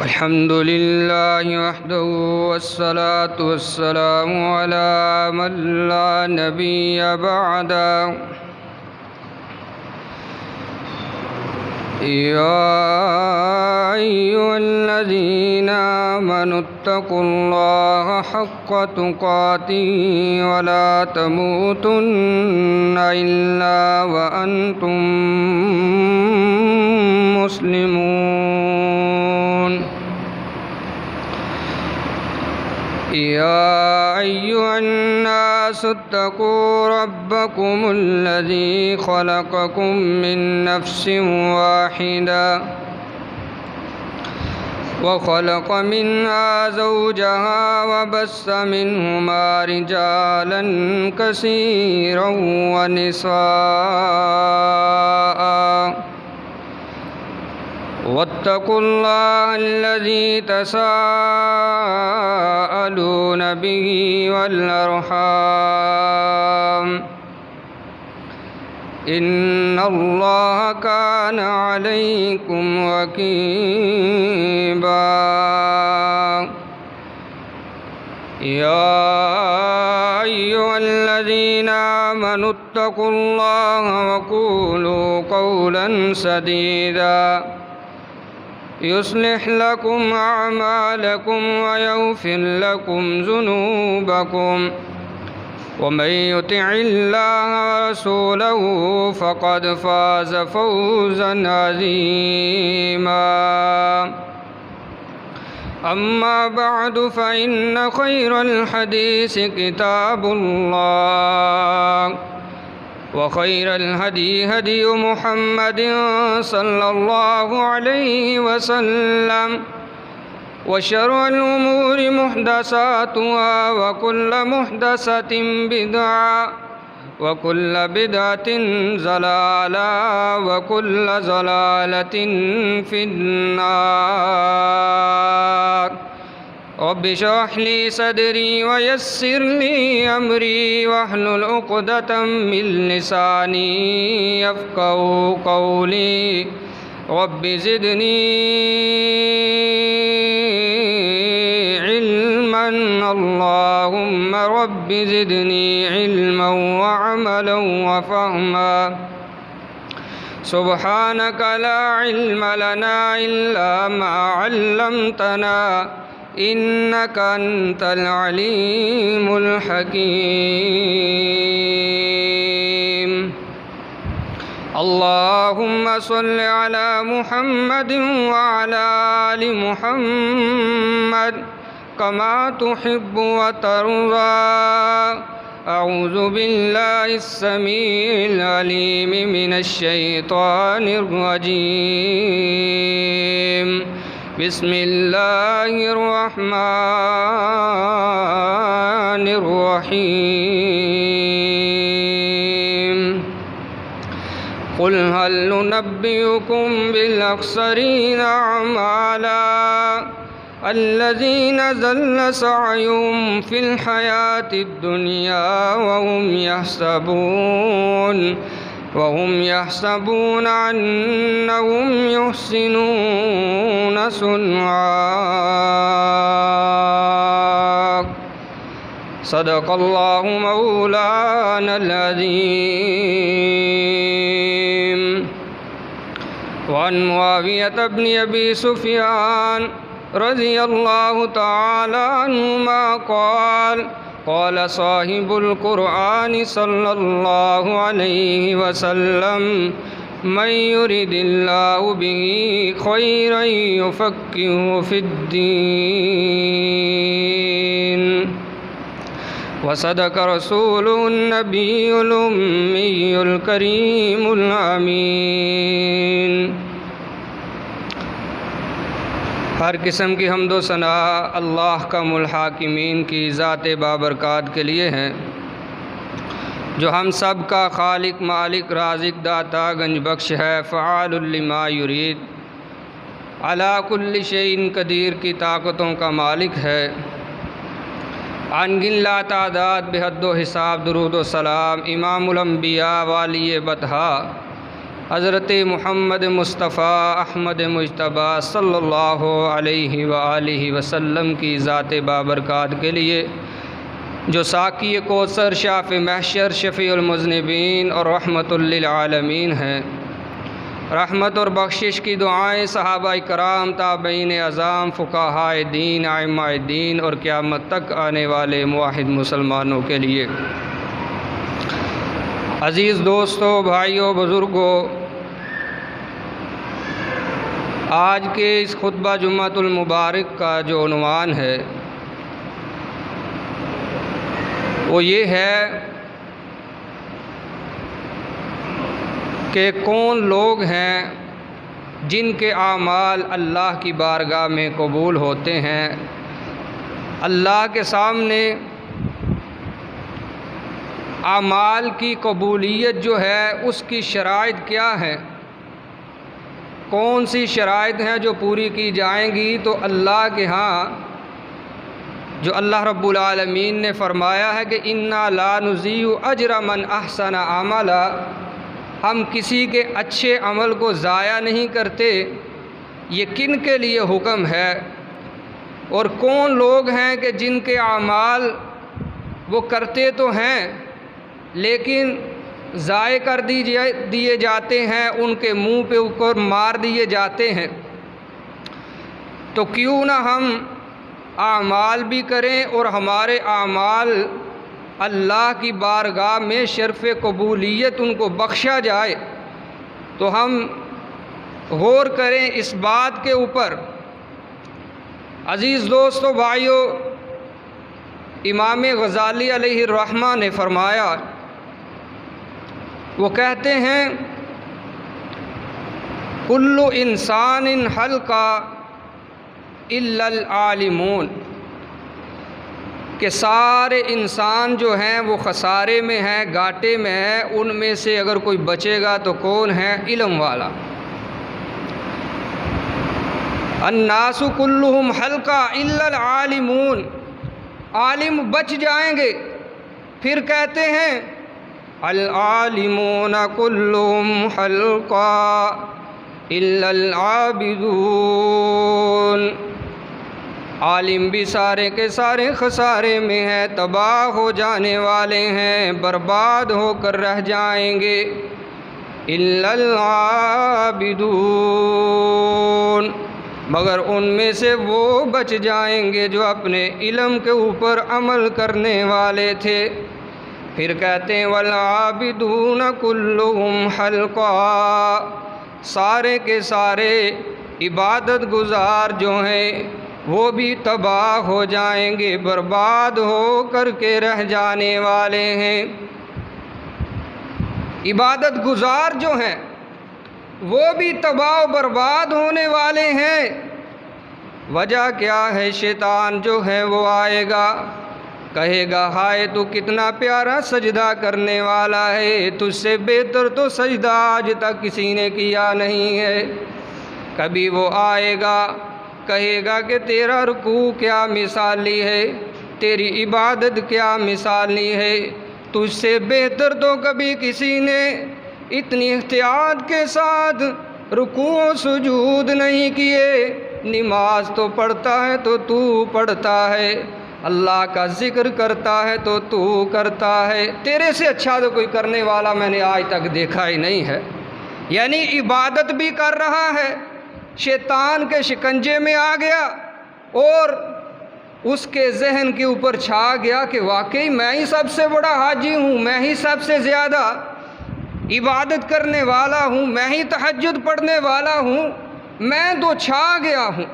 अल्हम्दुलिल्लाह वहदहु वस्सलातु वस्सलामु अला मन ला नबिय्य बअदा। या अय्युहल्लज़ीना आमनुत्तक़ुल्लाहा हक़्क़ तुक़ातिही व ला तमूतुन्ना इल्ला व अंतुम मुस्लिमून। या अय्युहन्नास इत्तक़ू रब्बकुमुल्लज़ी ख़लक़कुम मिन नफ्सिन वाहिदा व ख़लक़ मिन्हा ज़ौजहा व बस्स मिन्हुमा रिजालन कसीरन व निसाअ वत्तक़ुल्लाहल्लज़ी तसाअलून बिही वल अर्हाम इन्नल्लाहा कान अलैकुम रक़ीबा। या अय्युहल्लज़ीना आमनुत्तक़ुल्लाहा व क़ूलू क़ौलन सदीदा युस्लिह लकुम अअमालकुम व यग़फ़िर लकुम ज़ुनूबकुम वमन युतिइल्लाह व रसूलहु फ़क़द फ़ाज़ फ़ौज़न अज़ीमा। अम्मा बअदु फ़इन्न ख़ैरल हदीस किताबुल्लाह व खैरल हदी हदी मुहम्मदिन सल्लल्लाहु अलैहि वसल्लम व शर्रल उमूरि मुहदसातुहा व कुल्लु मुहदसतिन बिदअ व कुल्लु बिदअतिन ज़लाला व कुल्लु ज़लालतिन फिन्नार। रब्बि इश्रह ली सदरी व यस्सिर ली अमरी वहलुल उक़दतम मिन लिसानी यफ़क़हू क़ौली। रब्बि ज़िदनी इल्मन अल्लाहुम्मा रब्बि ज़िदनी इल्मन व अमलन व फ़हमा। सुब्हानक ला इल्म लना इल्ला मा अल्लमतना इन्नका अंतल अलीमुल हकीम। अल्लाहुम्मा सल्लि अला मुहम्मदिन व अला आलि मुहम्मद कमा तुहिब्बु व तर्ज़ा। अऊज़ु बिल्लाहिस समीइल अलीम मिनश शैतानिर रजीम। बिस्मिल्लाहिर रहमानिर रहीम। क़ुल हल नुनब्बिउकुम बिल अख़्सरीना अमाला अल्लज़ीना ज़ल्ल सअयुहुम फ़िल हयातिद दुनिया वहुम यहसबून अन्नहुम युहसिनून सुन्आ। सदक़ल्लाहु मौलानल अज़ीम। वअन मुआवियत इब्न अबी सुफ़ियान रज़ियल्लाहु तआला अन्हुमा क़ाल क़ाल साहिबुल क़ुरआन सल्लल्लाहु अलैहि वसल्लम मन युरिदिल्लाहु बिही ख़ैरन युफ़क़्क़िहु फ़िद्दीन। वसदक़ रसूलुहुन नबियुल उम्मियुल करीमुल अमीन। हर किस्म की हम्दो सना अल्लाह का मुल्हाकिमीन की ज़ात बाबरकात के लिए हैं, जो हम सब का खालिक मालिक राज़िक दाता गंजबख्श है। फ़आलुल लिमा युरीद अला कुल्लि शैइन कदीर की ताकतों का मालिक है। अनगिन ला तादाद बेहद्दो हिसाब दुरूद व सलाम इमामुल अंबिया वाली बतहा हज़रत मुहम्मद मुस्तफ़ा अहमद मुज्तबा सल्लल्लाहु अलैहि वआलिहि वसल्लम की ज़ात बाबरकात के लिए जो साकी कौसर शाफ़ महशर शफ़ीउल मुज़निबीन और रहमतुल लिल आलमीन हैं, रहमत और बख्शिश की दुआएं सहाबा कराम, ताबईन अज़ाम, फ़ुक़हाए दीन, आइम्माए दीन और क़यामत तक आने वाले मुवाहिद मुसलमानों के लिए। अज़ीज़ दोस्तों, भाइयों, बुज़ुर्गों, आज के इस खुतबा जुम्मतुल मुबारक का जो उन्वान है वो ये है कि कौन लोग हैं जिनके आमाल अल्लाह की बारगाह में कबूल होते हैं। अल्लाह के सामने आमाल की कबूलियत जो है उसकी शराइत क्या है, कौन सी शराइत हैं जो पूरी की जाएंगी तो अल्लाह के यहाँ, जो अल्लाह रब्बुल आलमीन ने फ़रमाया है कि इन्ना ला नुज़ीउ अजरा मन अहसन अमला, हम किसी के अच्छे अमल को ज़ाया नहीं करते। ये किन के लिए हुक्म है और कौन लोग हैं कि जिनके आमाल वो करते तो हैं लेकिन ज़ाय कर दिए जाते हैं, उनके मुंह पे ऊपर मार दिए जाते हैं। तो क्यों ना हम आमाल भी करें और हमारे आमाल अल्लाह की बारगाह में शर्फ़ कबूलियत उनको बख्शा जाए। तो हम गौर करें इस बात के ऊपर। अज़ीज़ दोस्तों, भाइयों, इमाम गज़ाली अलैहि रहमा ने फ़रमाया, वो कहते हैं कुल्लु इंसानिन हल्का इल्लल आलिमून, कि सारे इंसान जो हैं वो खसारे में हैं, घाटे में हैं। उनमें से अगर कोई बचेगा तो कौन है? इल्म वाला। अन्नासु कुल्लुहुम हल्का इल्लल आलिमून, आलिम बच जाएंगे। फिर कहते हैं अल आलिमून कुल्लुहुम हल्का इल्लल आबिदून, आलिम भी सारे के सारे खसारे में हैं, तबाह हो जाने वाले हैं, बर्बाद होकर रह जाएंगे। इल्लल आबिदून, मगर उनमें से वो बच जाएंगे जो अपने इल्म के ऊपर अमल करने वाले थे। फिर कहते हैं वल आबिदून कुल्लुहुम हल्का, सारे के सारे इबादत गुजार जो हैं वो भी तबाह हो जाएंगे, बर्बाद हो करके रह जाने वाले हैं। इबादत गुजार जो हैं वो भी तबाह बर्बाद होने वाले हैं। वजह क्या है? शैतान जो है वो आएगा, कहेगा हाय तू कितना प्यारा सजदा करने वाला है, तुझसे बेहतर तो सजदा आज तक किसी ने किया नहीं है। कभी वो आएगा कहेगा कि तेरा रुकू क्या मिसाली है, तेरी इबादत क्या मिसाली है, तुझसे बेहतर तो कभी किसी ने इतनी एहतियात के साथ रुकू सुजूद नहीं किए। नमाज तो पढ़ता है तो तू पढ़ता है, अल्लाह का ज़िक्र करता है तो तू करता है, तेरे से अच्छा तो कोई करने वाला मैंने आज तक देखा ही नहीं है। यानी इबादत भी कर रहा है, शैतान के शिकंजे में आ गया और उसके जहन के ऊपर छा गया कि वाकई मैं ही सबसे बड़ा हाजी हूँ, मैं ही सबसे ज़्यादा इबादत करने वाला हूँ, मैं ही तहज्जुद पढ़ने वाला हूँ, मैं तो छा गया हूँ।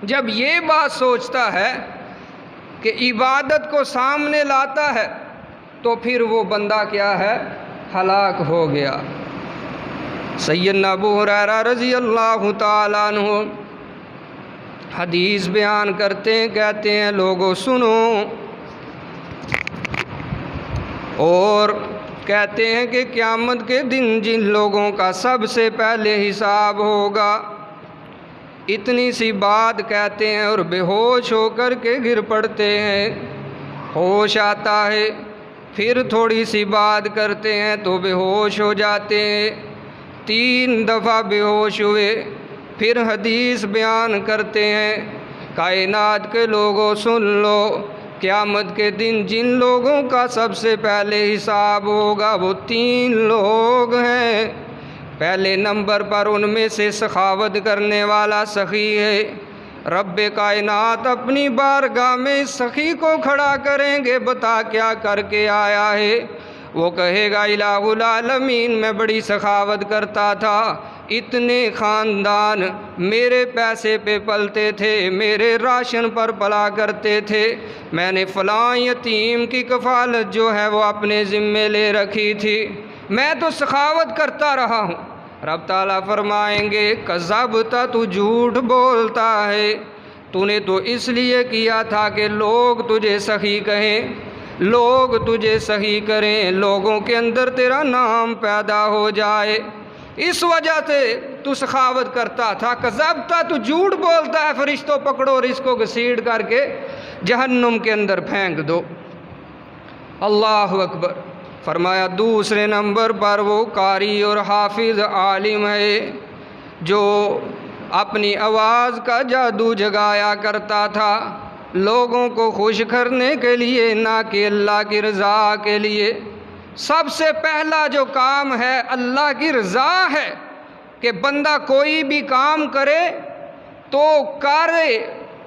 जब ये बात सोचता है कि इबादत को सामने लाता है तो फिर वो बंदा क्या है? हलाक हो गया। सैयदना अबू हुरैरा रज़ी अल्लाह ताला अन्हु हदीस बयान करते हैं, कहते हैं लोगों सुनो, और कहते हैं कि क़यामत के दिन जिन लोगों का सबसे पहले हिसाब होगा, इतनी सी बात कहते हैं और बेहोश होकर के गिर पड़ते हैं। होश आता है, फिर थोड़ी सी बात करते हैं तो बेहोश हो जाते हैं, 3 दफ़ा बेहोश हुए। फिर हदीस बयान करते हैं, कायनात के लोगों सुन लो, क़यामत के दिन जिन लोगों का सबसे पहले हिसाब होगा वो 3 लोग हैं। पहले नंबर पर उनमें से सखावत करने वाला सखी है। रब्बे कायनात अपनी बारगाह में सखी को खड़ा करेंगे, बता क्या करके आया है। वो कहेगा इलाहुल आलमीन, मैं बड़ी सखावत करता था, इतने ख़ानदान मेरे पैसे पे पलते थे, मेरे राशन पर पला करते थे, मैंने फ़लाँ यतीम की कफ़ालत जो है वो अपने ज़िम्मे ले रखी थी, मैं तो सखावत करता रहा हूँ। रब ताला फरमाएंगे कज़्ज़बता, तू झूठ बोलता है, तूने तो इसलिए किया था कि लोग तुझे सखी कहें, लोग तुझे सही करें, लोगों के अंदर तेरा नाम पैदा हो जाए, इस वजह से तू सखावत करता था। कज़्ज़बता, तू झूठ बोलता है, फरिश्तों पकड़ो और इसको घसीट करके जहन्नुम के अंदर फेंक दो। अल्लाह अकबर। फरमाया दूसरे नंबर पर वो कारी और हाफिज़ आलिम है जो अपनी आवाज़ का जादू जगाया करता था लोगों को खुश करने के लिए, ना कि अल्लाह की रज़ा के लिए। सबसे पहला जो काम है अल्लाह की रज़ा है कि बंदा कोई भी काम करे तो करे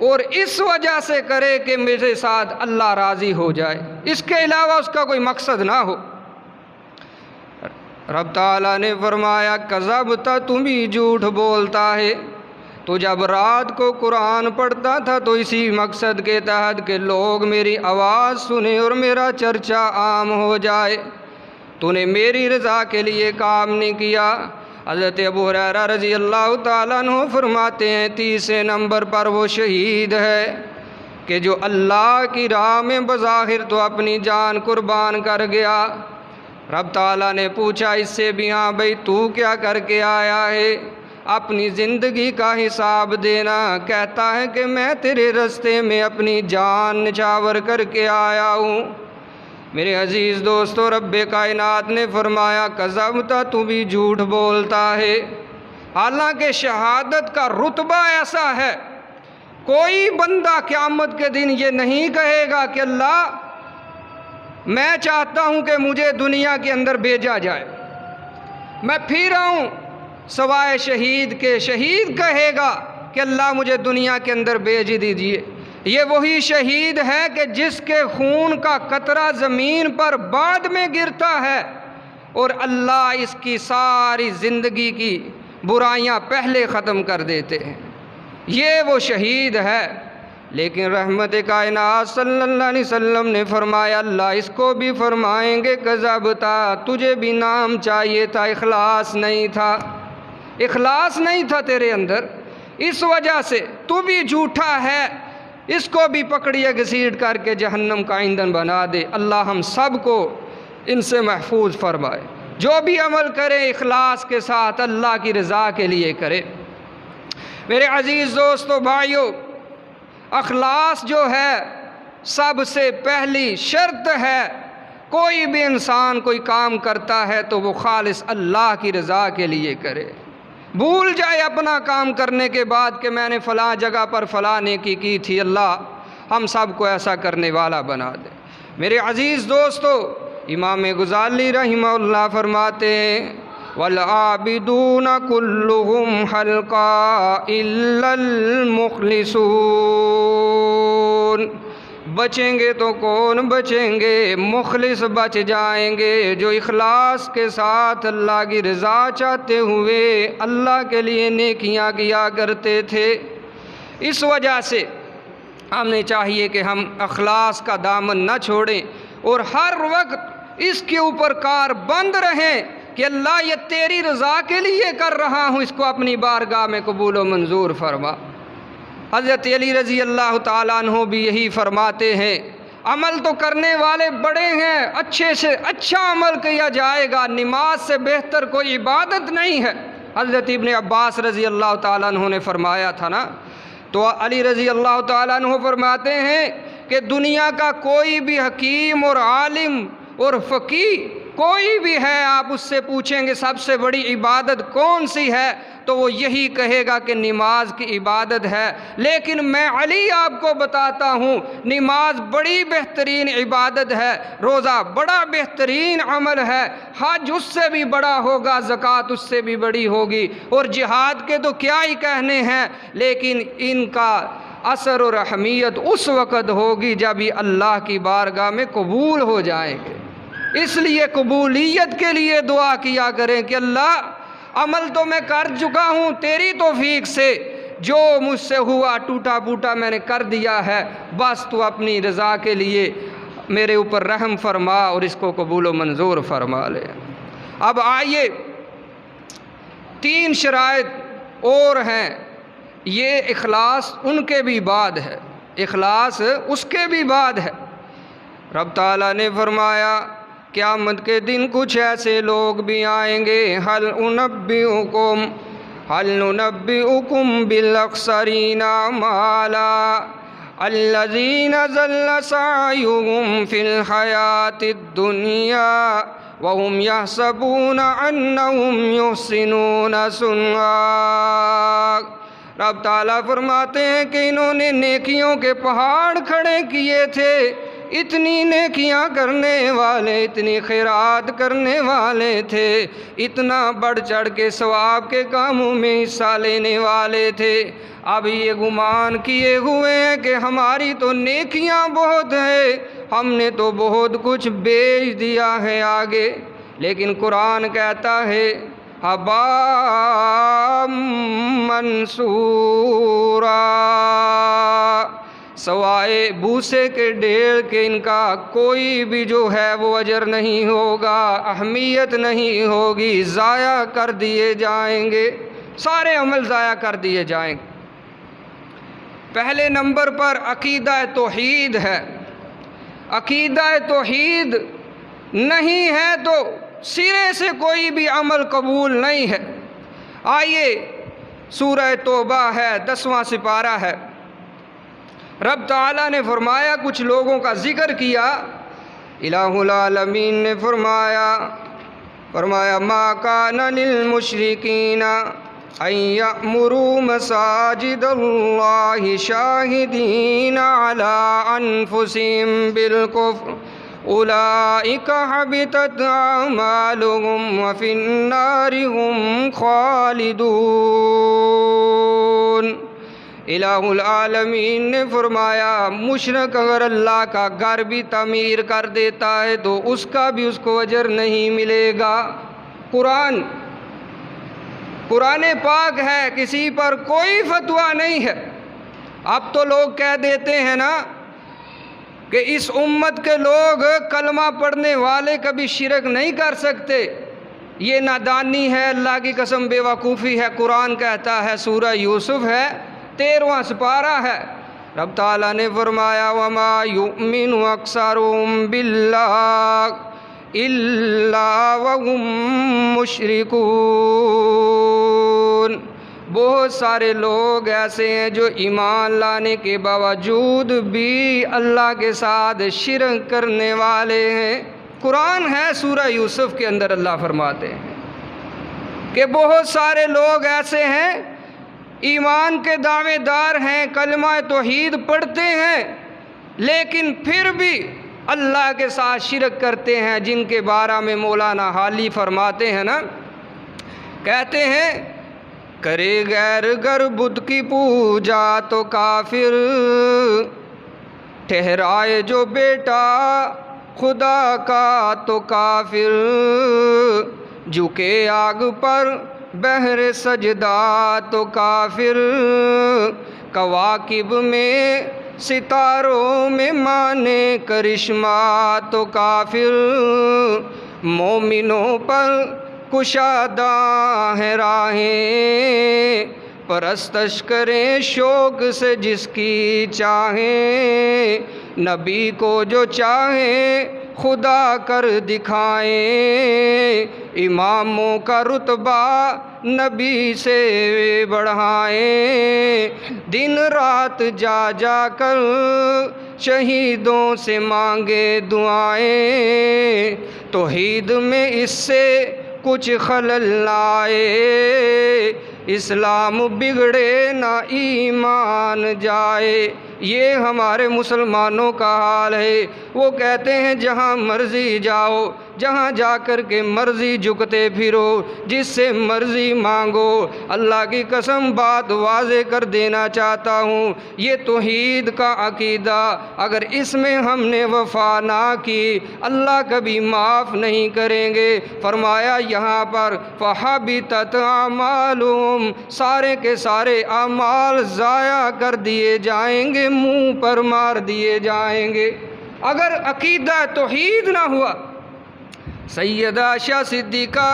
और इस वजह से करे कि मेरे साथ अल्लाह राज़ी हो जाए, इसके अलावा उसका कोई मकसद ना हो। रब ताला ने फरमाया कज़्ज़बता, तुम ही झूठ बोलता है। तो जब रात को कुरान पढ़ता था तो इसी मकसद के तहत कि लोग मेरी आवाज़ सुने और मेरा चर्चा आम हो जाए, तूने मेरी रज़ा के लिए काम नहीं किया। हज़रत अबू हुरैरा रज़ी अल्लाह ताला अन्हु फरमाते हैं तीसरे नंबर पर वो शहीद है कि जो अल्लाह की राह में बज़ाहिर तो अपनी जान कुर्बान कर गया। रब ताला ने पूछा इससे भी, हाँ भाई तू क्या करके आया है, अपनी ज़िंदगी का हिसाब देना। कहता है कि मैं तेरे रास्ते में अपनी जान निछावर करके आया हूँ। मेरे अज़ीज़ दोस्तों, रब्बे कायनात ने फरमाया कज़्ज़बता, तू भी झूठ बोलता है। हालांकि शहादत का रुतबा ऐसा है, कोई बंदा क़यामत के दिन ये नहीं कहेगा कि अल्लाह मैं चाहता हूँ कि मुझे दुनिया के अंदर भेजा जाए, मैं फिर आऊँ, सवाए शहीद के। शहीद कहेगा कि अल्लाह मुझे दुनिया के अंदर भेज दीजिए। ये वही शहीद है कि जिसके खून का कतरा ज़मीन पर बाद में गिरता है और अल्लाह इसकी सारी ज़िंदगी की बुराइयां पहले ख़त्म कर देते हैं, ये वो शहीद है। लेकिन रहमत कायनात सल्लल्लाहु अलैहि वसल्लम ने फरमाया अल्लाह इसको भी फरमाएंगे कज़्ज़बता, तुझे भी नाम चाहिए था, इखलास नहीं था, इखलास नहीं था तेरे अंदर, इस वजह से तू भी झूठा है, इसको भी पकड़िए घसीट करके जहन्नम का ईंधन बना दे। अल्लाह हम सब को इनसे महफूज फरमाए। जो भी अमल करे इखलास के साथ अल्लाह की रज़ा के लिए करे। मेरे अज़ीज़ दोस्तों भाइयों, अखलास जो है सबसे पहली शर्त है। कोई भी इंसान कोई काम करता है तो वो खालिस अल्लाह की रज़ा के लिए करे। भूल जाए अपना काम करने के बाद कि मैंने फ़लाँ जगह पर फ़लाँ नेकी की थी, अल्लाह हम सब को ऐसा करने वाला बना दे। मेरे अज़ीज़ दोस्तों, इमाम गुज़ाली रहमहुल्लाह फरमाते हैं वल आबिदून कुल्लुहुम हल्का इल्लल मुखलिसून। बचेंगे तो कौन बचेंगे, मुखलिस बच जाएंगे जो इखलास के साथ अल्लाह की रज़ा चाहते हुए अल्लाह के लिए नेकियां किया करते थे। इस वजह से हमें चाहिए कि हम अखलास का दामन न छोड़ें और हर वक्त इसके ऊपर कार बंद रहें कि अल्लाह ये तेरी रज़ा के लिए कर रहा हूँ, इसको अपनी बारगाह में कबूल व मंजूर फरमा। हज़रत अली रज़ी अल्लाह ताला अन्हु भी यही फरमाते हैं, अमल तो करने वाले बड़े हैं, अच्छे से अच्छा अमल किया जाएगा, नमाज से बेहतर कोई इबादत नहीं है। हज़रत इब्न अब्बास रज़ी अल्लाह ताला अन्हु ने फरमाया था ना, तो अली रज़ी अल्लाह ताला अन्हु फरमाते हैं कि दुनिया का कोई भी हकीम और आलिम और फ़कीह कोई भी है, आप उससे पूछेंगे सबसे बड़ी इबादत कौन सी है, तो वो यही कहेगा कि नमाज की इबादत है। लेकिन मैं अली आपको बताता हूँ, नमाज बड़ी बेहतरीन इबादत है, रोज़ा बड़ा बेहतरीन अमल है, हज उससे भी बड़ा होगा, ज़कात उससे भी बड़ी होगी, और जिहाद के तो क्या ही कहने हैं। लेकिन इनका असर और अहमियत उस वक़्त होगी जब ये अल्लाह की बारगाह में कबूल हो जाएंगे। इसलिए कबूलियत के लिए दुआ किया करें कि अल्लाह अमल तो मैं कर चुका हूँ, तेरी तौफीक से जो मुझसे हुआ टूटा फूटा मैंने कर दिया है, बस तू अपनी रज़ा के लिए मेरे ऊपर रहम फरमा और इसको कबूल व मंजूर फरमा ले। अब आइए, 3 शराइत और हैं, ये इखलास उनके भी बाद है, इखलास उसके भी बाद है। रब ताला ने फरमाया क़यामत के दिन कुछ ऐसे लोग भी आएंगे, हल नुनब्बिउकुम बिल अख्सरीना माला अल्लज़ीना ज़ल्ल सअयुहुम फिल हयातिद दुनिया वहुम यहसबूना अन्नहुम युहसिनूना सुन्ना। रब ताला फरमाते हैं कि इन्होंने नेकियों के पहाड़ खड़े किए थे, इतनी नेकियां करने वाले, इतनी खैरात करने वाले थे, इतना बढ़ चढ़ के सवाब के कामों में हिस्सा लेने वाले थे। अब ये गुमान किए हुए हैं कि हमारी तो नेकियां बहुत है, हमने तो बहुत कुछ बेच दिया है आगे। लेकिन कुरान कहता है हबा मंसूरा, सवाए भूसे के ढेर के इनका कोई भी जो है वो अजर नहीं होगा, अहमियत नहीं होगी, ज़ाया कर दिए जाएंगे, सारे अमल ज़ाया कर दिए जाएंगे। पहले नंबर पर अकीदा तौहीद है। अकीदा तौहीद नहीं है तो सिरे से कोई भी अमल कबूल नहीं है। आइए, सूरह तौबा है, 10वां सिपारा है। रब ताला ने फरमाया, कुछ लोगों का जिक्र किया, इलाहुल आलमीन ने फरमाया मा काना लिल मुशरिकीना अन यअमुरू मसाजिदल्लाहि शाहिदीना अला अनफुसिहिम बिल कुफ्र उलाइका हबितत अमालुहुम व फिन्नारि हुम खालिदून। इलाहुल आलमीन ने फरमाया, मुशरिक अगर अल्लाह का घर भी तमीर कर देता है तो उसका भी उसको अजर नहीं मिलेगा। कुरान पाक है, किसी पर कोई फतवा नहीं है। अब तो लोग कह देते हैं ना कि इस उम्मत के लोग कलमा पढ़ने वाले कभी शिरक नहीं कर सकते, ये नादानी है, अल्लाह की कसम बेवकूफ़ी है। कुरान कहता है, सूरह यूसुफ है, 13वां सिपारा है, रब ताला ने फरमाया वमा युमिनु अक्सरुहुम बिल्लाह इल्ला वहुम मुशरिकून। बहुत सारे लोग ऐसे हैं जो ईमान लाने के बावजूद भी अल्लाह के साथ शिरक करने वाले हैं। कुरान है, सूरह यूसुफ के अंदर अल्लाह फरमाते हैं कि बहुत सारे लोग ऐसे हैं, ईमान के दावेदार हैं, कलमा तौहीद पढ़ते हैं, लेकिन फिर भी अल्लाह के साथ शिरक करते हैं, जिनके बारे में मौलाना हाली फरमाते हैं ना, कहते हैं करे गैर गर बुद्ध की पूजा तो काफिर, ठहराए जो बेटा खुदा का तो काफिर, झुके आग पर बहरे सजदा तो काफिर, कवाकिब में सितारों में माने करिश्मा तो काफिर, मोमिनों पर कुशादा है राहें, परस्तश करें शौक से जिसकी चाहे, नबी को जो चाहे खुदा कर दिखाएं, इमामों का रुतबा नबी से बढ़ाएं, दिन रात जा जा कर शहीदों से मांगे दुआएं, तौहीद में इससे कुछ खलल लाए, इस्लाम बिगड़े ना ईमान जाए। ये हमारे मुसलमानों का हाल है। वो कहते हैं जहाँ मर्ज़ी जाओ, जहाँ जाकर के मर्ज़ी झुकते फिरो, जिससे मर्ज़ी मांगो। अल्लाह की कसम बात वाज़े कर देना चाहता हूँ, ये तौहीद का अकीदा अगर इसमें हमने वफ़ा ना की, अल्लाह कभी माफ़ नहीं करेंगे। फरमाया यहाँ पर फ़हबितत आमालुहुम, सारे के सारे अमाल ज़ाया कर दिए जाएंगे, मुँह पर मार दिए जाएंगे अगर अकीदा तौहीद ना हुआ। सैयदा आयशा सिद्दीक़ा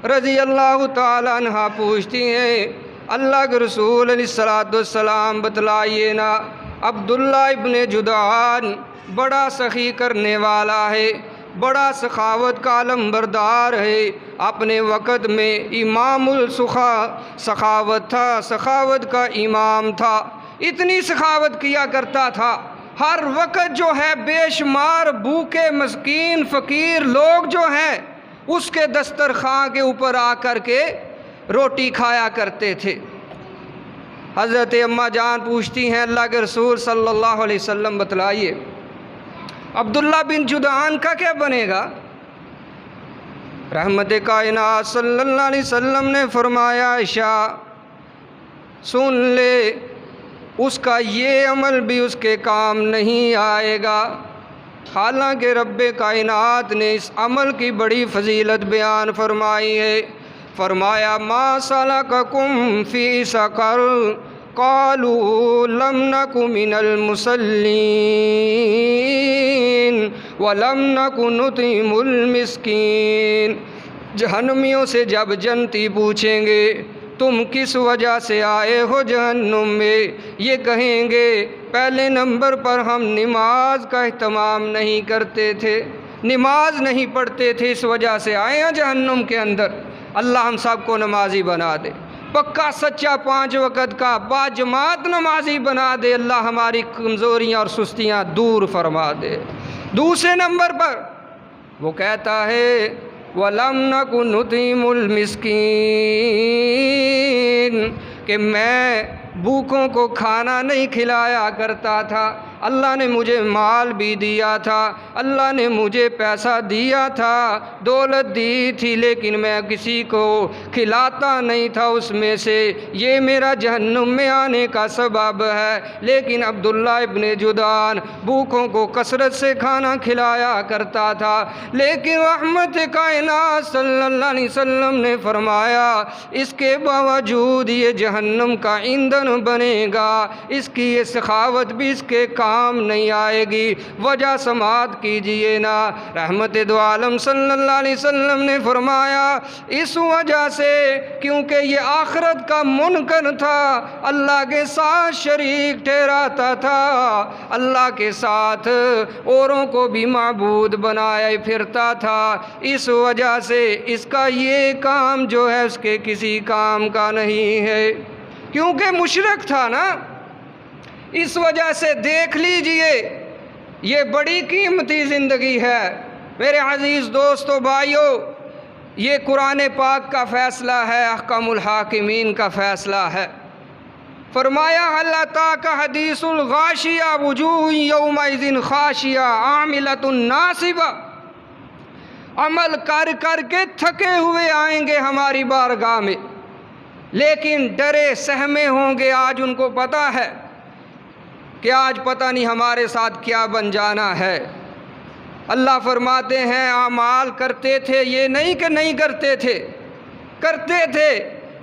रज़ी अल्लाह ताला अन्हा पूछती हैं, अल्लाह के रसूल अलैहिस्सलाम बतलाइए ना, अब्दुल्ला इब्ने जुदान बड़ा सखी करने वाला है, बड़ा सखावत का अलमबरदार है, अपने वक़्त में इमामुल सखावत था, सखावत का इमाम था, इतनी सखावत किया करता था। हर वक्त जो है बेशुमार भूखे मस्कीन फ़कीर लोग जो हैं उसके दस्तरखां के ऊपर आकर के रोटी खाया करते थे। हज़रत अम्मा जान पूछती हैं, अल्लाह के रसूल सल्लल्लाहु अलैहि वसल्लम बतलाइए अब्दुल्ला बिन जुदान का क्या बनेगा? रहमत कायनात सल्लल्लाहु अलैहि वसल्लम ने फरमाया, आयशा सुन ले, उसका ये अमल भी उसके काम नहीं आएगा। हालांकि रब्बे कायनात ने इस अमल की बड़ी फजीलत बयान फरमाई है। फरमाया मा सलककुम फी सक़र क़ालू लम नकु मिनल मुसल्लीन व लम नकु नुतिमुल मिस्कीन। जहन्नमियों से जब जन्नती पूछेंगे तुम किस वजह से आए हो जहन्नुम में, ये कहेंगे पहले नंबर पर हम नमाज का एहतमाम नहीं करते थे, नमाज नहीं पढ़ते थे, इस वजह से आए हैं जहन्नुम के अंदर। अल्लाह हम सब को नमाजी बना दे, पक्का सच्चा 5 वक़्त का बाजमात नमाजी बना दे। अल्लाह हमारी कमज़ोरियाँ और सुस्तियाँ दूर फरमा दे। दूसरे नंबर पर वो कहता है वलम नकु नुतिमुल मिस्कीन, कि मैं भूखों को खाना नहीं खिलाया करता था। अल्लाह ने मुझे माल भी दिया था, अल्लाह ने मुझे पैसा दिया था, दौलत दी थी, लेकिन मैं किसी को खिलाता नहीं था उसमें से, ये मेरा जहन्नुम में आने का सबब है। लेकिन अब्दुल्ला इब्ने जुदान भूखों को कसरत से खाना खिलाया करता था। लेकिन रहमत कायनात सल्लल्लाहु अलैहि वसल्लम ने फरमाया इसके बावजूद ये जहन्नुम का ईंधन बनेगा, इसकी ये सखावत भी इसके काम नहीं आएगी। वजह समात कीजिए ना, रहमत दो आलम सल्लल्लाहु अलैहि वसल्लम ने फरमाया इस वजह से क्योंकि ये आखिरत का मुनकर था, अल्लाह के साथ शरीक ठहराता था, अल्लाह के साथ औरों को भी माबूद बनाए फिरता था। इस वजह से इसका ये काम जो है उसके किसी काम का नहीं है, क्योंकि मुशरिक था ना। इस वजह से देख लीजिए ये बड़ी कीमती ज़िंदगी है। मेरे अज़ीज़ दोस्तों भाइयों, ये कुरान पाक का फ़ैसला है, अहकामुल हाकिमीन का फ़ैसला है। फरमाया हल अताका हदीसुल गाशिया वुजूह यौमइज़िन खाशिया आमिलतुन नासिबा, अमल कर कर के थके हुए आएंगे हमारी बारगाह में, लेकिन डरे सहमे होंगे। आज उनको पता है कि आज पता नहीं हमारे साथ क्या बन जाना है। अल्लाह फरमाते हैं आमाल करते थे, ये नहीं कि नहीं करते थे, करते थे,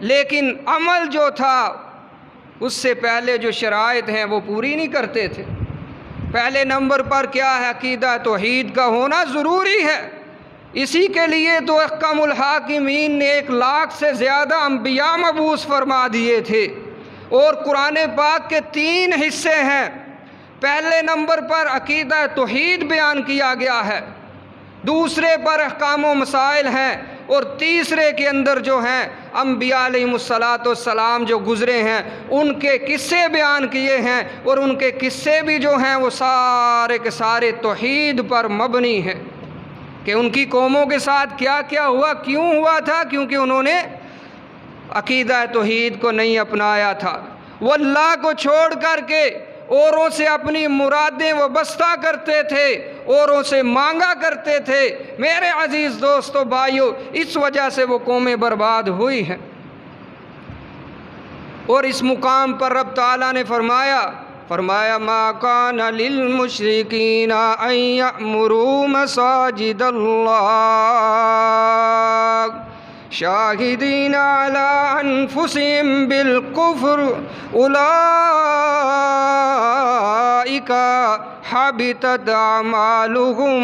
लेकिन अमल जो था उससे पहले जो शराइत हैं वो पूरी नहीं करते थे। पहले नंबर पर क्या है? अकीदा तौहीद का होना ज़रूरी है। इसी के लिए तो अहकामुल हाकिमीन ने 1 लाख से ज़्यादा अंबिया मबूस फरमा दिए थे और कुरान पाक के 3 हिस्से हैं। पहले नंबर पर अकीदा तौहीद बयान किया गया है, दूसरे पर अहकाम व मसाइल हैं, और तीसरे के अंदर जो हैं अम्बिया अलैहिमुस्सलाम जो गुज़रे हैं उनके किस्से बयान किए हैं, और उनके किस्से भी जो हैं वो सारे के सारे तौहीद पर मबनी हैं कि उनकी कौमों के साथ क्या क्या हुआ, क्यों हुआ था, क्योंकि उन्होंने अकीदा तौहीद को नहीं अपनाया था। वो अल्लाह को छोड़ कर के औरों से अपनी मुरादें वाबस्ता करते थे, औरों से मांगा करते थे। मेरे अजीज़ दोस्तों भाइयों, इस वजह से वो कौमें बर्बाद हुई हैं। और इस मुकाम पर रब ताला ने फरमाया मा कान लिल मुशरिकीना अन यअमुरू मसाजिदल्लाह शाहिदीना अला अनफुसिहिम बिल कुफ्र उलाइका हबितत अमालुहुम।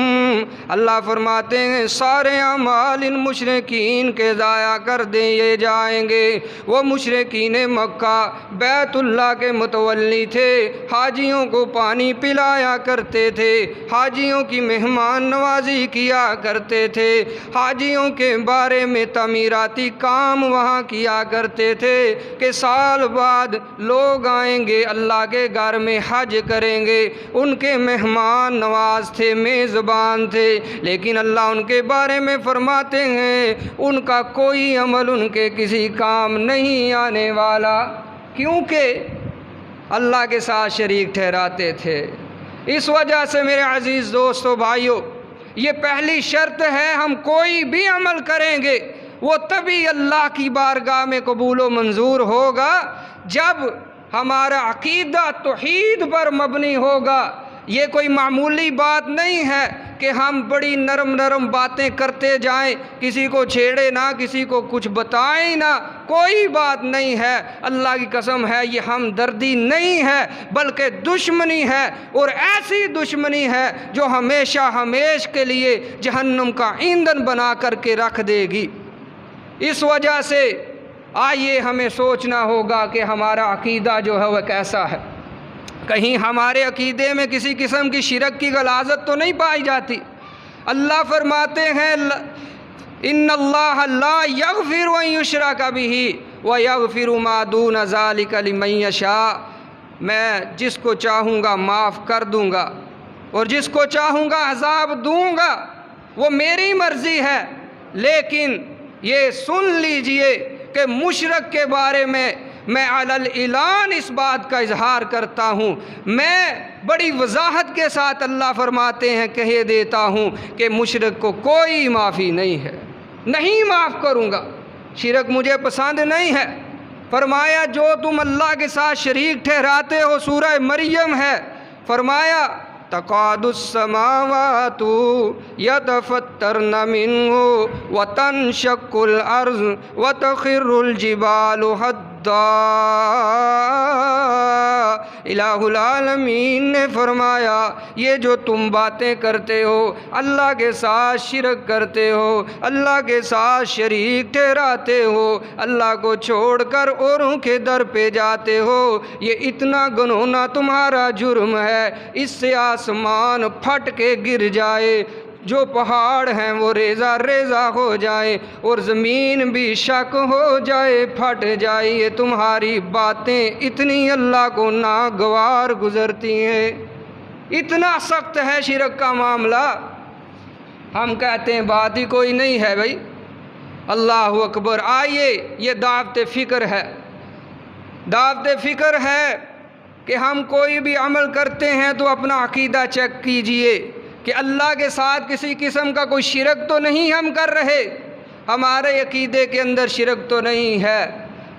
अल्लाह फरमाते हैं सारे अमाल इन मुशरिकीन के ज़ाया कर दिए जाएंगे। वो मुशरिकीन मक्का बैतुल्लाह के मुतवल्ली थे, हाजियों को पानी पिलाया करते थे, हाजियों की मेहमान नवाजी किया करते थे, हाजियों के बारे में तमीराती काम वहाँ किया करते थे कि साल बाद लोग आएंगे अल्लाह के घर में हज करेंगे। उनके मेहमान नवाज थे, मेज़बान थे, लेकिन अल्लाह उनके बारे में फरमाते हैं उनका कोई अमल उनके किसी काम नहीं आने वाला, क्योंकि अल्लाह के साथ शरीक ठहराते थे। इस वजह से मेरे अजीज़ दोस्तों भाइयों, ये पहली शर्त है, हम कोई भी अमल करेंगे वो तभी अल्लाह की बारगाह में कबूल व मंजूर होगा जब हमारा अकीदा तौहीद पर मबनी होगा। ये कोई मामूली बात नहीं है कि हम बड़ी नरम नरम बातें करते जाएं, किसी को छेड़े ना, किसी को कुछ बताएं ना, कोई बात नहीं है। अल्लाह की कसम है ये हमदर्दी नहीं है बल्कि दुश्मनी है, और ऐसी दुश्मनी है जो हमेशा हमेश के लिए जहन्नुम का ईंधन बना करके रख देगी। इस वजह से आइए हमें सोचना होगा कि हमारा अकीदा जो है वह कैसा है। कहीं हमारे अकीदे में किसी किस्म की शिरक की गलाजत तो नहीं पाई जाती। अल्लाह फरमाते हैं इन्नल्लाह ला यगफिरु अन युशरका बिही व यगफिरु मा दून ज़ालिका लिमन यशा। मैं जिसको चाहूँगा माफ़ कर दूँगा और जिसको चाहूँगा अज़ाब दूँगा, वो मेरी मर्ज़ी है। लेकिन ये सुन लीजिए कि मुशरक के बारे में मैं अलल इलान इस बात का इजहार करता हूँ, मैं बड़ी वजाहत के साथ अल्लाह फरमाते हैं कह देता हूँ कि मुशरक को कोई माफ़ी नहीं है, नहीं माफ़ करूँगा। शिरक मुझे पसंद नहीं है। फरमाया जो तुम अल्लाह के साथ शरीक ठहराते हो, सूरह मरियम है, फरमाया तकादुस समावातु यतफत्तरन मिन्हु व तनशक्कुल अर्ज़ व तखिर्रुल जिबालु हद्दा। इलाहुल आलमीन ने फरमाया ये जो तुम बातें करते हो, अल्लाह के साथ शिरक करते हो, अल्लाह के साथ शरीक ठहराते हो, अल्लाह को छोड़कर औरों के दर पे जाते हो, ये इतना घिनौना तुम्हारा जुर्म है, इससे आसमान फट के गिर जाए, जो पहाड़ हैं वो रेज़ा रेज़ा हो जाए और ज़मीन भी शक हो जाए, फट जाए। ये तुम्हारी बातें इतनी अल्लाह को नागवार गुज़रती हैं। इतना सख्त है शिरक का मामला। हम कहते हैं बात ही कोई नहीं है भाई। अल्लाह अकबर। आइए, ये दावत फ़िक्र है, दावत फ़िक्र है कि हम कोई भी अमल करते हैं तो अपना अकीदा चेक कीजिए कि अल्लाह के साथ किसी किस्म का कोई शिरक तो नहीं हम कर रहे, हमारे अकीदे के अंदर शिरक तो नहीं है।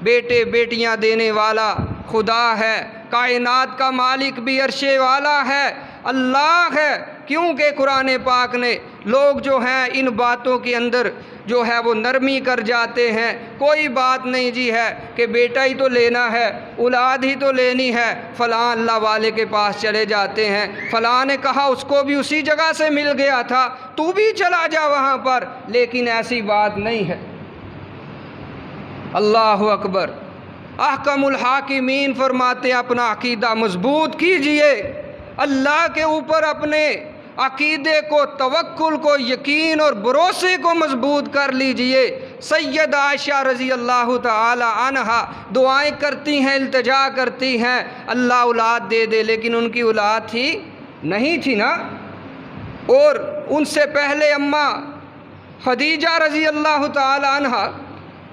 बेटे बेटियां देने वाला खुदा है, कायनात का मालिक भी अर्शे वाला है, अल्लाह है। क्योंकि कुरान पाक ने लोग जो हैं इन बातों के अंदर जो है वो नरमी कर जाते हैं। कोई बात नहीं जी है कि बेटा ही तो लेना है, औलाद ही तो लेनी है, फ़लाँ अल्लाह वाले के पास चले जाते हैं, फ़लाँ ने कहा उसको भी उसी जगह से मिल गया था, तू भी चला जा वहाँ पर। लेकिन ऐसी बात नहीं है। अल्लाह अकबर। अहकमुल हाकिमीन फरमाते अपना अकीदा मजबूत कीजिए, अल्लाह के ऊपर अपने अकीदे को, तवक्कुल को, यकीन और भरोसे को मजबूत कर लीजिए। सैयद आयशा रज़ी अल्लाह ताला अन्हा दुआएं करती हैं, इल्तिजा करती हैं अल्लाह औलाद दे दे, लेकिन उनकी औलाद थी नहीं थी ना। और उनसे पहले अम्मा खदीजा रज़ी अल्लाह ताला अन्हा,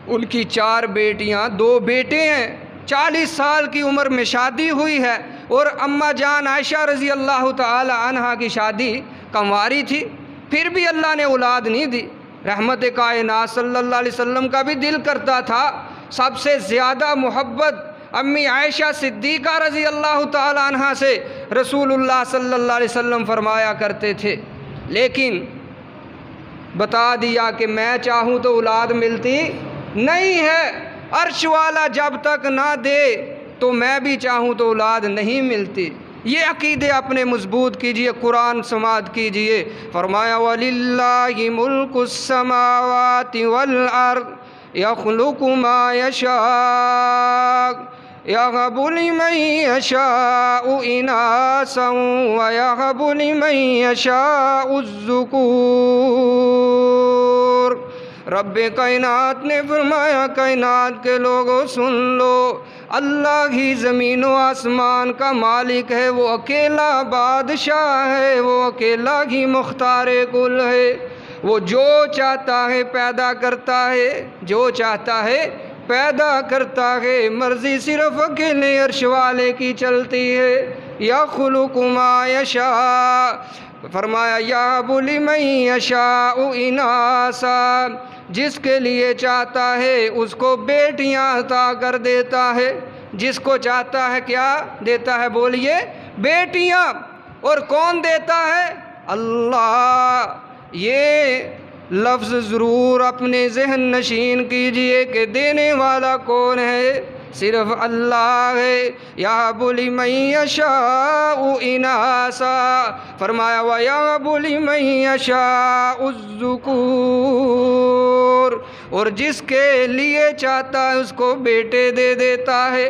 उनकी 4 बेटियां, 2 बेटे हैं। 40 साल की उम्र में शादी हुई है और अम्मा जान आयशा रज़ी अल्लाह ताला अन्हा की शादी कंवारी थी, फिर भी अल्लाह ने औलाद नहीं दी। रहमत कायनात सल्लल्लाहु अलैहि वसल्लम का भी दिल करता था सबसे ज़्यादा मोहब्बत अम्मी आयशा सिद्दीक़ा रज़ी अल्लाह ताला अन्हा से रसूलुल्लाह सल्लल्लाहु अलैहि वसल्लम फरमाया करते थे, लेकिन बता दिया कि मैं चाहूँ तो औलाद मिलती नहीं है। अर्श वाला जब तक ना दे तो मैं भी चाहूँ तो औलाद नहीं मिलती। ये अकीदे अपने मजबूत कीजिए, कुरान समात कीजिए। फरमाया वलिल्लाहि मुल्कुस समावाति वल अर्द यख्लुकु मा यशा यहबु लिमन यशाउ इनासन व यहबु लिमन यशाउ ज़ुकूर। रब्बे कायनात ने फरमाया, कायनात के लोगों सुन लो, अल्लाह ही ज़मीन व आसमान का मालिक है, वो अकेला बादशाह है, वो अकेला ही मुख्तारे कुल है। वो जो चाहता है पैदा करता है, जो चाहता है पैदा करता है, मर्ज़ी सिर्फ़ अकेले अर्श वाले की चलती है। यख्लुकु मा यशा, फरमाया यहबु लिमन यशाउ इनासा, जिसके लिए चाहता है उसको बेटियां अता कर देता है। जिसको चाहता है क्या देता है, बोलिए, बेटियां। और कौन देता है? अल्लाह। ये लफ्ज़ ज़रूर अपने ज़हन नशीन कीजिए कि देने वाला कौन है? सिर्फ़ अल्लाह है। यहबु लिमन यशाउ इनासा, फरमाया व यहबु लिमन यशाउ ज़ुकूर, और जिसके लिए चाहता है उसको बेटे दे देता है।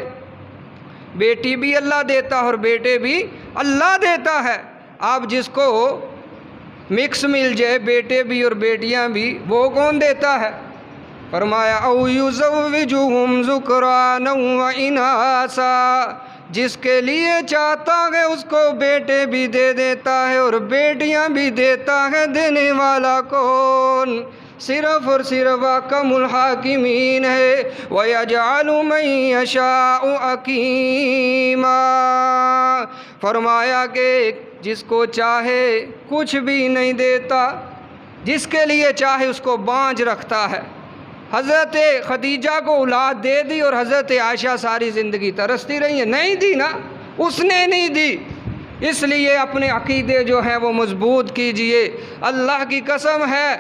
बेटी भी अल्लाह देता है और बेटे भी अल्लाह देता है। आप जिसको मिक्स मिल जाए, बेटे भी और बेटियां भी, वो कौन देता है? फरमाया औ युज़व्विजुहुम ज़ुक्रानन व इनासा, जिसके लिए चाहता है उसको बेटे भी दे देता है और बेटियां भी देता है। देने वाला कौन? सिर्फ़ और सिर्फ़ अहकमुल हाकिमीन है। व यजअलु मन यशाउ अकीमा, फरमाया कि जिसको चाहे कुछ भी नहीं देता, जिसके लिए चाहे उसको बांझ रखता है। हज़रत खदीजा को औलाद दे दी और हज़रत आयशा सारी ज़िंदगी तरसती रही है, नहीं दी ना, उसने नहीं दी। इसलिए अपने अकीदे जो हैं वो मजबूत कीजिए। अल्लाह की कसम है,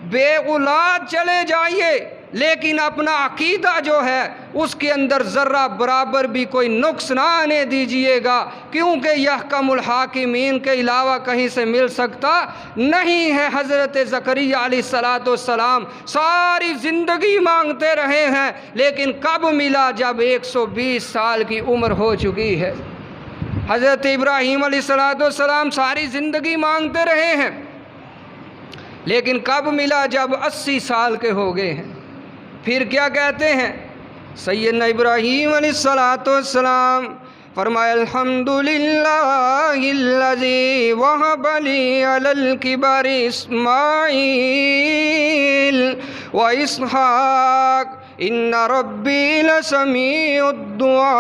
बे औलाद चले जाइए लेकिन अपना अकीदा जो है उसके अंदर ज़र्रा बराबर भी कोई नुक्स ना आने दीजिएगा, क्योंकि यह अहकमुल हाकिमीन के अलावा कहीं से मिल सकता नहीं है। हज़रत ज़करिया अलैहिस्सलाम सारी ज़िंदगी मांगते रहे हैं, लेकिन कब मिला? जब 120 साल की उम्र हो चुकी है। हज़रत इब्राहीम अलैहिस्सलाम सारी ज़िंदगी मांगते रहे हैं, लेकिन कब मिला? जब 80 साल के हो गए हैं। फिर क्या कहते हैं? सैयदना इब्राहीम अलैहिस्सलाम फरमाया अल्हम्दुलिल्लाहिल्लज़ी वहब ली अलल किबरि इस्माईल व इसहाक इन्ना रब्बी लसमीउद दुआ।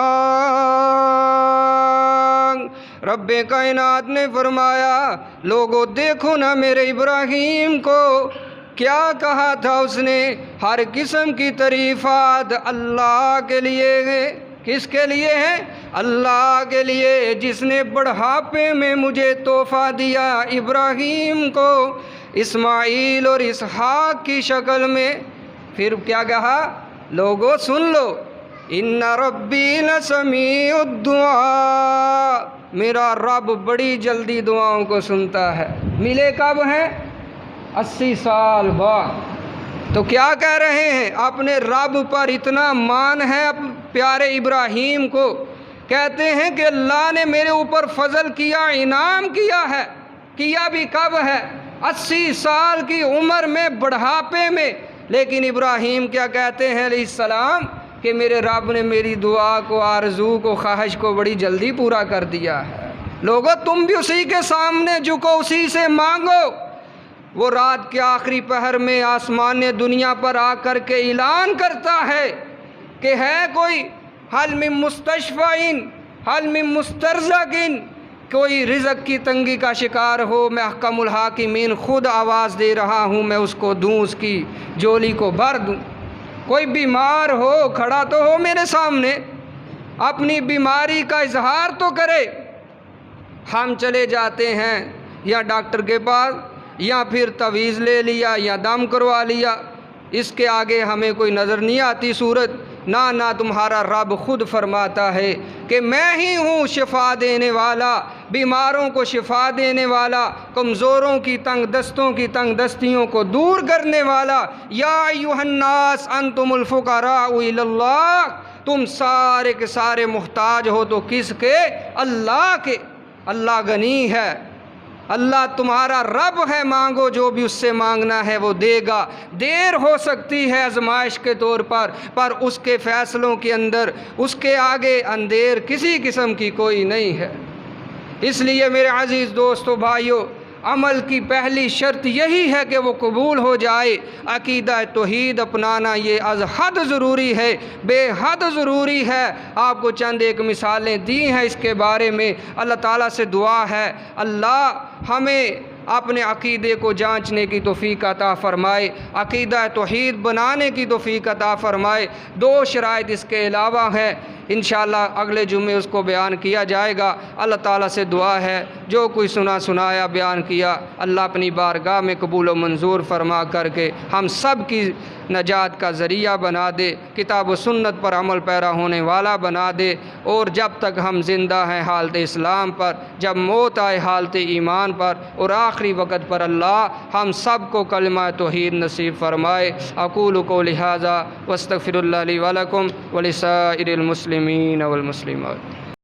रब्बे कायनात ने फरमाया, लोगों देखो ना मेरे इब्राहीम को, क्या कहा था उसने? हर किस्म की तरीफ़ात अल्लाह के लिए है। किसके लिए है? अल्लाह के लिए, जिसने बुढ़ापे में मुझे तोहफ़ा दिया इब्राहीम को इस्माईल और इसहाक की शक्ल में। फिर क्या कहा? लोगों सुन लो, इन्ना रब्बी लसमीउद दुआ, मेरा रब बड़ी जल्दी दुआओं को सुनता है। मिले कब हैं? 80 साल बाद। तो क्या कह रहे हैं? अपने रब पर इतना मान है प्यारे इब्राहीम को, कहते हैं कि अल्लाह ने मेरे ऊपर फजल किया, इनाम किया है किया भी कब है? 80 साल की उम्र में, बुढ़ापे में। लेकिन इब्राहीम क्या कहते हैं अलैहिस्सलाम कि मेरे रब ने मेरी दुआ को, आरज़ू को, ख्वाहिश को बड़ी जल्दी पूरा कर दिया है। लोगों, तुम भी उसी के सामने झुको, उसी से मांगो। वो रात के आखिरी पहर में आसमान ने दुनिया पर आकर के ऐलान करता है कि है कोई हल मिन मुस्तशफ़इन, हल मिन मुस्तरज़क़िन, कोई रिज़्क़ की तंगी का शिकार हो, मैं अहकमुल हाकिमीन खुद आवाज़ दे रहा हूँ, मैं उसको दूँ, उसकी झोली को भर दूँ। कोई बीमार हो, खड़ा तो हो मेरे सामने, अपनी बीमारी का इजहार तो करे। हम चले जाते हैं या डॉक्टर के पास, या फिर तवीज़ ले लिया, या दम करवा लिया, इसके आगे हमें कोई नज़र नहीं आती सूरत। ना ना, तुम्हारा रब खुद फरमाता है कि मैं ही हूँ शिफा देने वाला, बीमारों को शिफा देने वाला, कमज़ोरों की तंग दस्तों की तंग दस्तियों को दूर करने वाला। या अय्युहन्नास अंतुमुल फुक़राउ इलल्लाह, तुम सारे के सारे मुहताज हो तो किसके? अल्लाह के। अल्लाह गनी है, अल्लाह तुम्हारा रब है, मांगो जो भी उससे मांगना है वो देगा। देर हो सकती है आजमाइश के तौर पर उसके फ़ैसलों के अंदर, उसके आगे अंधेर किसी किस्म की कोई नहीं है। इसलिए मेरे अज़ीज़ दोस्तों, भाइयों, अमल की पहली शर्त यही है कि वो कबूल हो जाए। अक़ीदा तौहीद अपनाना ये अज़ हद ज़रूरी है, बेहद ज़रूरी है। आपको चंद एक मिसालें दी हैं इसके बारे में। अल्लाह ताला से दुआ है अल्लाह हमें अपने अक़ीदे को जांचने की तौफ़ीक़ अता फ़रमाए, अक़ीदा तौहीद बनाने की तौफ़ीक़ अता फ़रमाए। 2 शराइत इसके अलावा हैं, इंशाअल्लाह अगले जुम्मे उसको बयान किया जाएगा। अल्लाह ताला से दुआ है जो कोई सुनाया बयान किया, अल्लाह अपनी बारगाह में कबूल व मंजूर फरमा करके हम सब की नजात का ज़रिया बना दे, किताब व सुन्नत पर अमल पैरा होने वाला बना दे। और जब तक हम ज़िंदा हैं हालत इस्लाम पर, जब मौत आए हालत ईमान पर, और आखिरी वक़्त पर अल्लाह हम सब को कलिमा तौहीद नसीब फ़रमाए। अक़ूलु क़ौली हाज़ा वस्तग़फ़िरुल्लाह ली व लकुम व लिसाइरिल मुस्लिमीन वल मुस्लिमात।